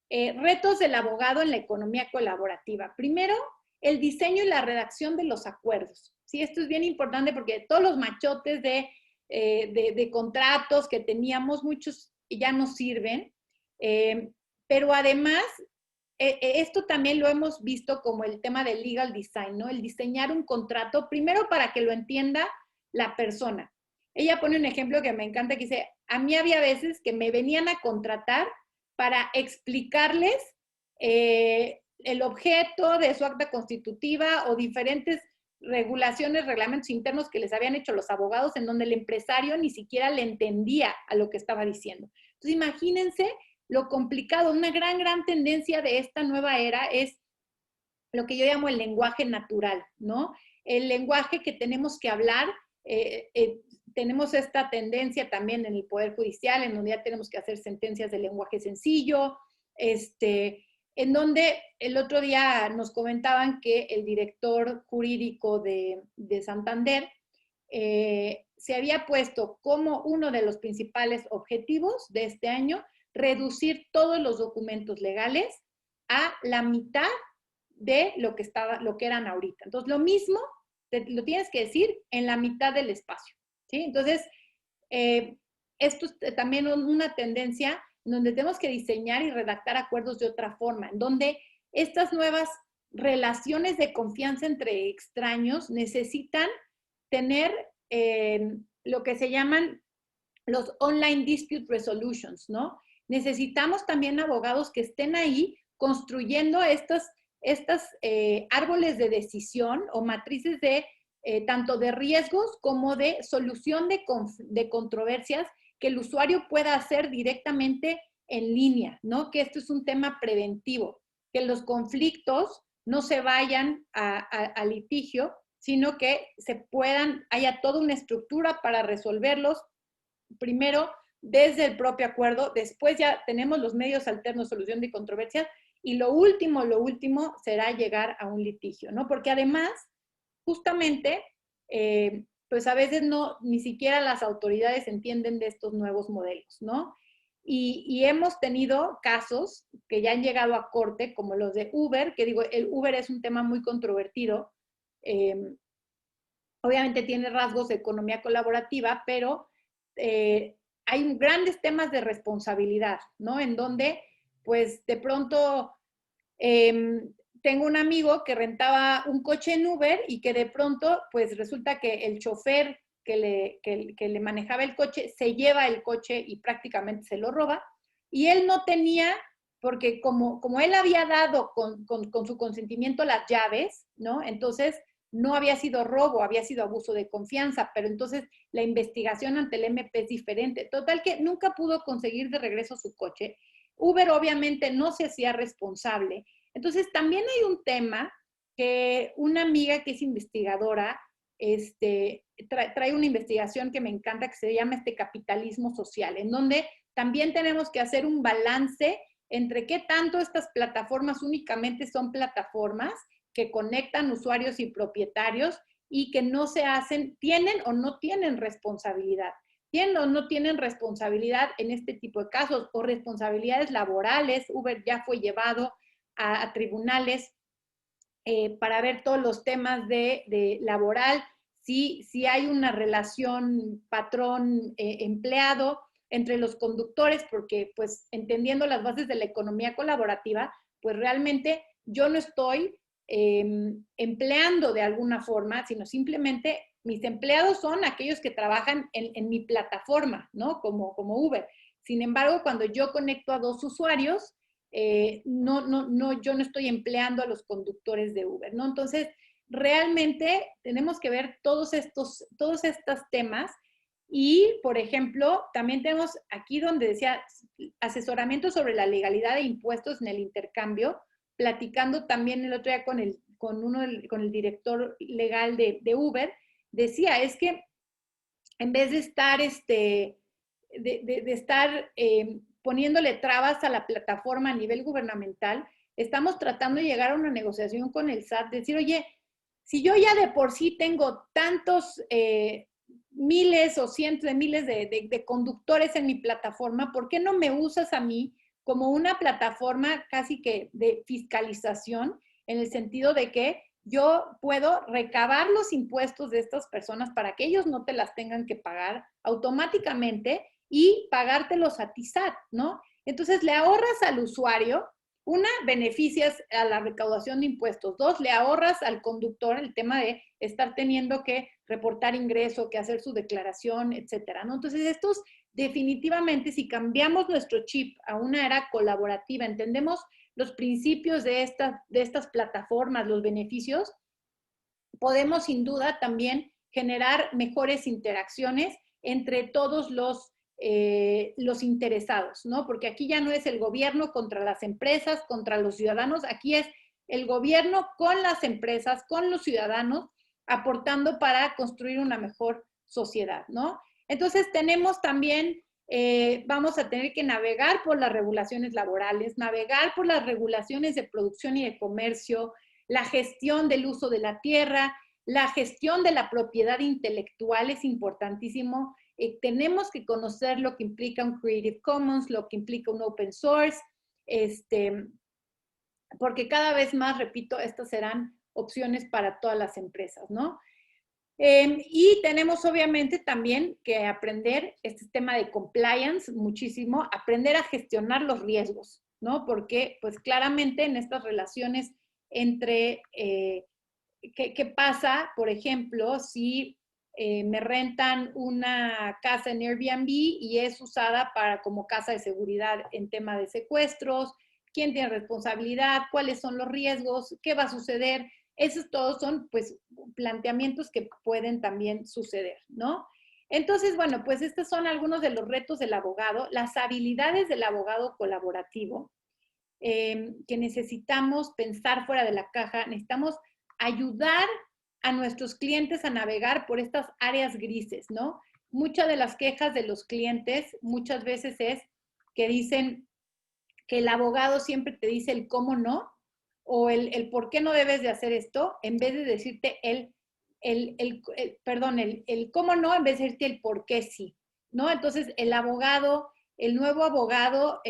retos del abogado en la economía colaborativa. Primero, el diseño y la redacción de los acuerdos. Sí, esto es bien importante porque todos los machotes de contratos que teníamos, muchos ya no sirven, pero además, esto también lo hemos visto como el tema del legal design, ¿no? El diseñar un contrato, primero para que lo entienda la persona. Ella pone un ejemplo que me encanta, que dice, a mí había veces que me venían a contratar para explicarles el objeto de su acta constitutiva o diferentes regulaciones, reglamentos internos que les habían hecho los abogados en donde el empresario ni siquiera le entendía a lo que estaba diciendo. Entonces, imagínense lo complicado. Una gran tendencia de esta nueva era es lo que yo llamo el lenguaje natural, ¿no? El lenguaje que tenemos que hablar. Tenemos esta tendencia también en el Poder Judicial, en donde ya tenemos que hacer sentencias de lenguaje sencillo, en donde el otro día nos comentaban que el director jurídico de Santander se había puesto como uno de los principales objetivos de este año reducir todos los documentos legales a la mitad de lo que eran ahorita. Entonces, lo mismo lo tienes que decir en la mitad del espacio, ¿sí? Entonces, esto es también una tendencia donde tenemos que diseñar y redactar acuerdos de otra forma, en donde estas nuevas relaciones de confianza entre extraños necesitan tener lo que se llaman los online dispute resolutions, ¿no? Necesitamos también abogados que estén ahí construyendo estos árboles de decisión o matrices de tanto de riesgos como de solución de controversias que el usuario pueda hacer directamente en línea, ¿no? Que esto es un tema preventivo, que los conflictos no se vayan a litigio, sino que haya toda una estructura para resolverlos, primero desde el propio acuerdo, después ya tenemos los medios alternos de solución de controversias, y lo último será llegar a un litigio, ¿no? Porque además, justamente, pues a veces ni siquiera las autoridades entienden de estos nuevos modelos, ¿no? Y hemos tenido casos que ya han llegado a corte, como los de Uber, que digo, el Uber es un tema muy controvertido, obviamente tiene rasgos de economía colaborativa, pero hay grandes temas de responsabilidad, ¿no? En donde, pues, de pronto tengo un amigo que rentaba un coche en Uber y que de pronto, pues, resulta que el chofer que le manejaba el coche se lleva el coche y prácticamente se lo roba. Y él no tenía, porque como él había dado con su consentimiento las llaves, ¿no? Entonces, no había sido robo, había sido abuso de confianza, pero entonces la investigación ante el MP es diferente. Total que nunca pudo conseguir de regreso su coche. Uber obviamente no se hacía responsable. Entonces también hay un tema que una amiga que es investigadora trae una investigación que me encanta, que se llama capitalismo social, en donde también tenemos que hacer un balance entre qué tanto estas plataformas únicamente son plataformas que conectan usuarios y propietarios y que no tienen o no tienen responsabilidad. Tienen o no tienen responsabilidad en este tipo de casos, o responsabilidades laborales. Uber ya fue llevado a tribunales para ver todos los temas de laboral, si hay una relación patrón-empleado entre los conductores, porque pues entendiendo las bases de la economía colaborativa, pues realmente yo no estoy empleando de alguna forma, sino simplemente mis empleados son aquellos que trabajan en mi plataforma, ¿no? Como Uber. Sin embargo, cuando yo conecto a dos usuarios, yo no estoy empleando a los conductores de Uber, ¿no? Entonces, realmente tenemos que ver todos estos temas. Y, por ejemplo, también tenemos aquí donde decía asesoramiento sobre la legalidad de impuestos en el intercambio, platicando también el otro día con el director legal de Uber, decía, es que en vez de estar, poniéndole trabas a la plataforma a nivel gubernamental, estamos tratando de llegar a una negociación con el SAT, decir, oye, si yo ya de por sí tengo tantos miles o cientos de miles de conductores en mi plataforma, ¿por qué no me usas a mí como una plataforma casi que de fiscalización, en el sentido de que yo puedo recabar los impuestos de estas personas para que ellos no te las tengan que pagar automáticamente y pagártelos a ti SAT, ¿no? Entonces le ahorras al usuario, una, beneficias a la recaudación de impuestos. Dos, le ahorras al conductor el tema de estar teniendo que reportar ingreso, que hacer su declaración, etcétera, ¿no? Entonces, estos definitivamente, si cambiamos nuestro chip a una era colaborativa, entendemos los principios de estas plataformas, los beneficios, podemos sin duda también generar mejores interacciones entre todos los interesados, ¿no? Porque aquí ya no es el gobierno contra las empresas, contra los ciudadanos, aquí es el gobierno con las empresas, con los ciudadanos, aportando para construir una mejor sociedad, ¿no? Entonces tenemos también, vamos a tener que navegar por las regulaciones laborales, navegar por las regulaciones de producción y de comercio, la gestión del uso de la tierra, la gestión de la propiedad intelectual es importantísimo. Tenemos que conocer lo que implica un Creative Commons, lo que implica un Open Source, porque cada vez más, repito, estas serán opciones para todas las empresas, ¿no? Y tenemos obviamente también que aprender este tema de compliance muchísimo, aprender a gestionar los riesgos, ¿no? Porque pues claramente en estas relaciones entre, ¿qué pasa? Por ejemplo, si me rentan una casa en Airbnb y es usada como casa de seguridad en tema de secuestros, ¿quién tiene responsabilidad? ¿Cuáles son los riesgos? ¿Qué va a suceder? Esos todos son, pues, planteamientos que pueden también suceder, ¿no? Entonces, bueno, pues estos son algunos de los retos del abogado, las habilidades del abogado colaborativo, que necesitamos pensar fuera de la caja, necesitamos ayudar a nuestros clientes a navegar por estas áreas grises, ¿no? Muchas de las quejas de los clientes muchas veces es que dicen que el abogado siempre te dice el cómo no, o el por qué no debes de hacer esto, en vez de decirte el cómo no, en vez de decirte el por qué sí, ¿no? Entonces, el abogado, el nuevo abogado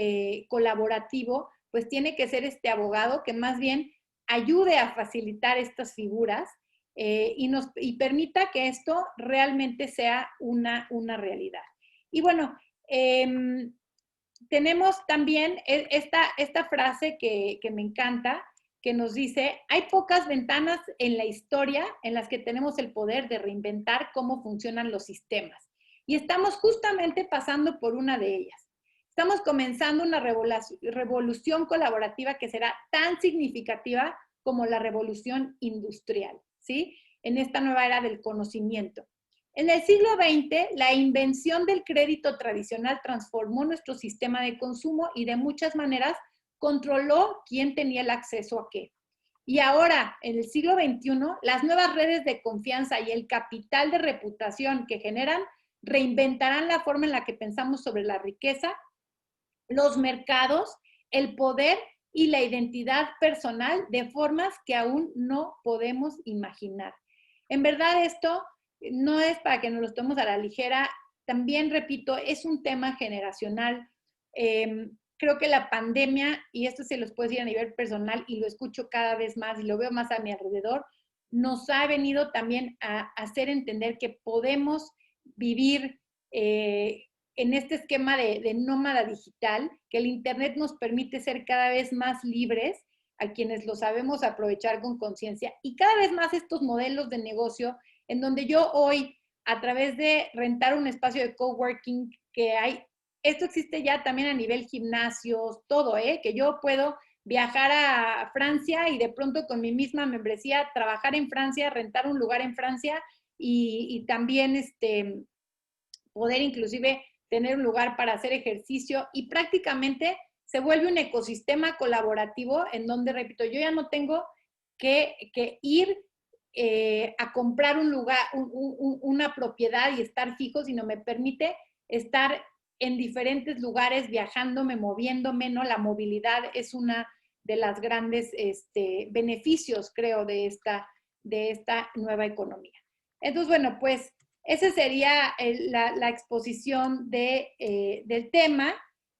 colaborativo, pues tiene que ser este abogado que más bien ayude a facilitar estas figuras y permita que esto realmente sea una realidad. Y bueno, tenemos también esta frase que me encanta, que nos dice, hay pocas ventanas en la historia en las que tenemos el poder de reinventar cómo funcionan los sistemas. Y estamos justamente pasando por una de ellas. Estamos comenzando una revolución colaborativa que será tan significativa como la revolución industrial, ¿sí? En esta nueva era del conocimiento. En el siglo XX, la invención del crédito tradicional transformó nuestro sistema de consumo y de muchas maneras controló quién tenía el acceso a qué. Y ahora, en el siglo XXI, las nuevas redes de confianza y el capital de reputación que generan reinventarán la forma en la que pensamos sobre la riqueza, los mercados, el poder y la identidad personal de formas que aún no podemos imaginar. En verdad, esto no es para que nos lo tomemos a la ligera. También, repito, es un tema generacional. Creo que la pandemia, y esto se los puedo decir a nivel personal y lo escucho cada vez más y lo veo más a mi alrededor, nos ha venido también a hacer entender que podemos vivir en este esquema de nómada digital, que el Internet nos permite ser cada vez más libres a quienes lo sabemos aprovechar con conciencia y cada vez más estos modelos de negocio en donde yo hoy, a través de rentar un espacio de coworking que hay, esto existe ya también a nivel gimnasios, todo, que yo puedo viajar a Francia y de pronto con mi misma membresía trabajar en Francia, rentar un lugar en Francia y también poder inclusive tener un lugar para hacer ejercicio y prácticamente se vuelve un ecosistema colaborativo en donde, repito, yo ya no tengo que ir a comprar un lugar, una propiedad y estar fijo, sino me permite estar en diferentes lugares, viajándome, moviéndome, ¿no? La movilidad es una de las grandes beneficios, creo, de esta nueva economía. Entonces, bueno, pues esa sería la exposición del tema.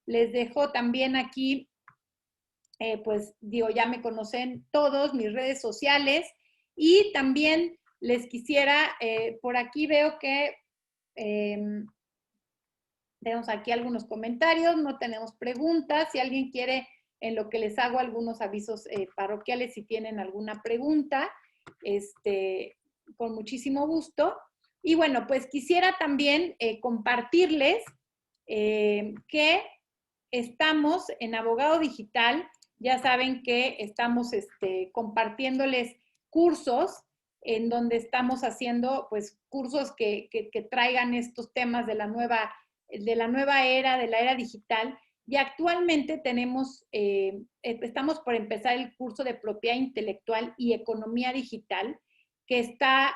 Les dejo también aquí, pues digo, ya me conocen todos, mis redes sociales, y también les quisiera, por aquí veo que tenemos aquí algunos comentarios, no tenemos preguntas. Si alguien quiere, en lo que les hago algunos avisos parroquiales, si tienen alguna pregunta, con muchísimo gusto. Y bueno, pues quisiera también compartirles que estamos en Abogado Digital. Ya saben que estamos compartiéndoles cursos en donde estamos haciendo pues cursos que traigan estos temas de la nueva era, de la era digital. Y actualmente estamos por empezar el curso de propiedad intelectual y economía digital, que está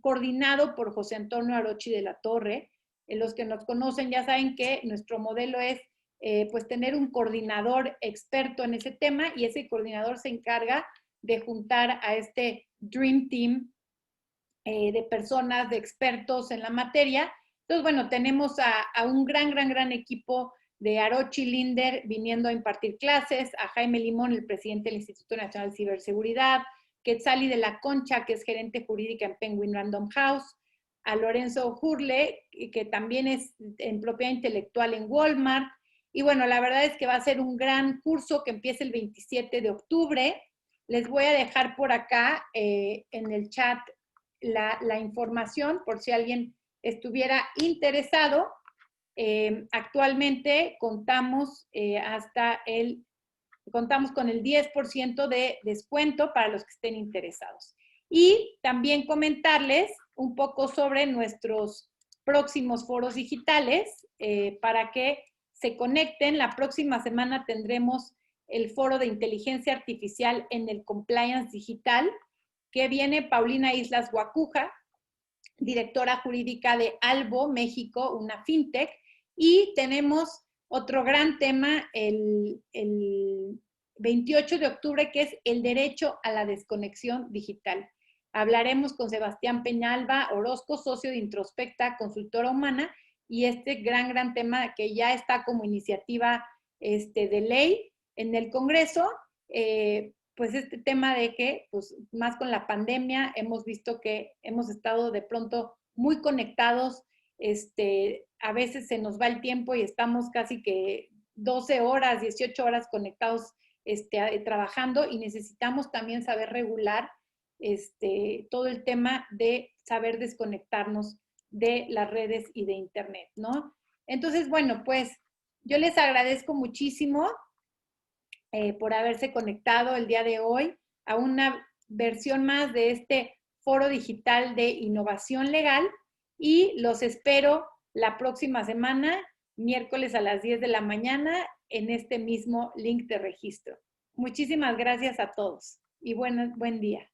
coordinado por José Antonio Arochi de la Torre. Los que nos conocen ya saben que nuestro modelo es pues tener un coordinador experto en ese tema, y ese coordinador se encarga de juntar a este Dream Team de personas, de expertos en la materia. Entonces, bueno, tenemos a un gran equipo de Arochi Linder viniendo a impartir clases, a Jaime Limón, el presidente del Instituto Nacional de Ciberseguridad, Quetzali de la Concha, que es gerente jurídica en Penguin Random House, a Lorenzo Hurle, que también es en propiedad intelectual en Walmart. Y bueno, la verdad es que va a ser un gran curso que empieza el 27 de octubre. Les voy a dejar por acá en el chat la información por si alguien estuviera interesado. Actualmente contamos con el 10% de descuento para los que estén interesados. Y también comentarles un poco sobre nuestros próximos foros digitales para que se conecten. La próxima semana tendremos el foro de inteligencia artificial en el compliance digital, que viene Paulina Islas Guacuja, directora jurídica de Albo, México, una fintech, y tenemos otro gran tema el 28 de octubre, que es el derecho a la desconexión digital. Hablaremos con Sebastián Peñalba Orozco, socio de Introspecta, consultora humana, y este gran tema que ya está como iniciativa de ley en el Congreso, pues este tema de que, pues más con la pandemia, hemos visto que hemos estado de pronto muy conectados, a veces se nos va el tiempo y estamos casi que 12 horas, 18 horas conectados trabajando, y necesitamos también saber regular todo el tema de saber desconectarnos de las redes y de internet, ¿no? Entonces, bueno, pues yo les agradezco muchísimo por haberse conectado el día de hoy a una versión más de este foro digital de innovación legal, y los espero la próxima semana, miércoles a las 10 de la mañana, en este mismo link de registro. Muchísimas gracias a todos y buen día.